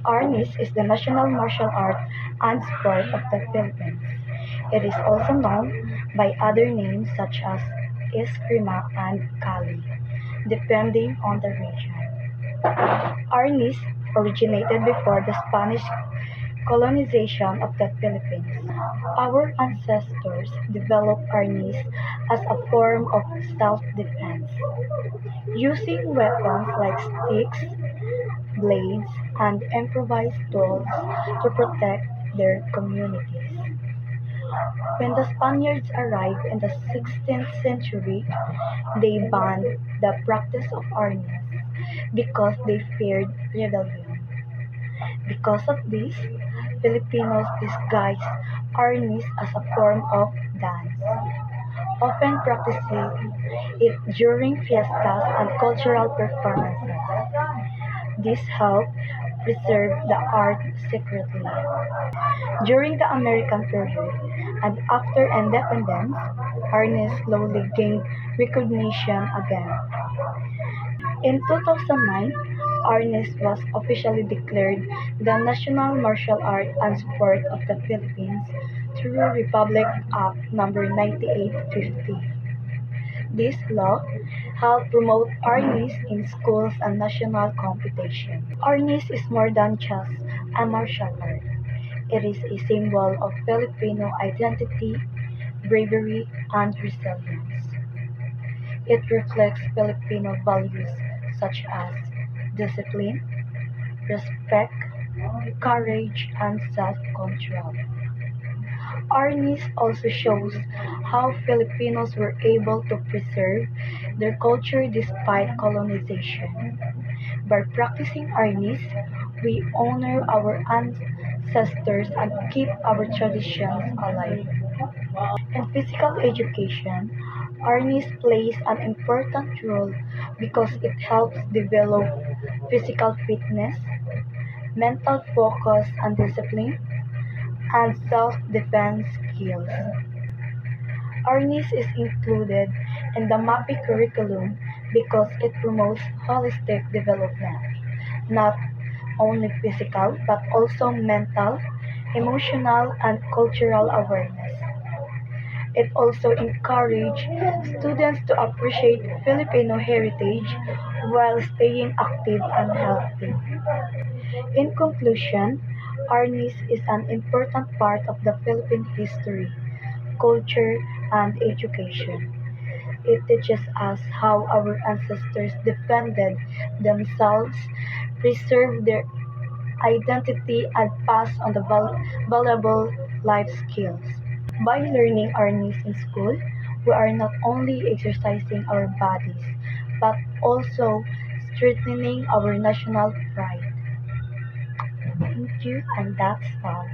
Arnis is the national martial art and sport of the Philippines. It is also known by other names such as Eskrima and Kali, depending on the region. Arnis originated before the Spanish colonization of the Philippines. Our ancestors developed arnis as a form of self-defense, using weapons like sticks, blades, and improvised tools to protect their communities. When the Spaniards arrived in the 16th century, they banned the practice of arnis because they feared rebellion. Because of this, Filipinos disguise arnis as a form of dance, often practicing it during fiestas and cultural performances. This helped preserve the art secretly. During the American period and after independence, arnis slowly gained recognition again. In 2009, arnis was officially declared the national martial art and sport of the Philippines through Republic Act No. 9850. This law helped promote arnis in schools and national competition. Arnis is more than just a martial art. It is a symbol of Filipino identity, bravery, and resilience. It reflects Filipino values such as discipline, respect, courage, and self-control. Arnis also shows how Filipinos were able to preserve their culture despite colonization. By practicing Arnis, we honor our ancestors and keep our traditions alive. In physical education, Arnis plays an important role because it helps develop physical fitness, mental focus and discipline, and self-defense skills. Arnis is included in the MAPI curriculum because it promotes holistic development, not only physical but also mental, emotional, and cultural awareness. It also encourages students to appreciate Filipino heritage while staying active and healthy. In conclusion, Arnis is an important part of the Philippine history, culture, and education. It teaches us how our ancestors defended themselves, preserved their identity, and passed on the valuable life skills. By learning Arnis in school, we are not only exercising our bodies, but also strengthening our national pride. Thank you, and that's all.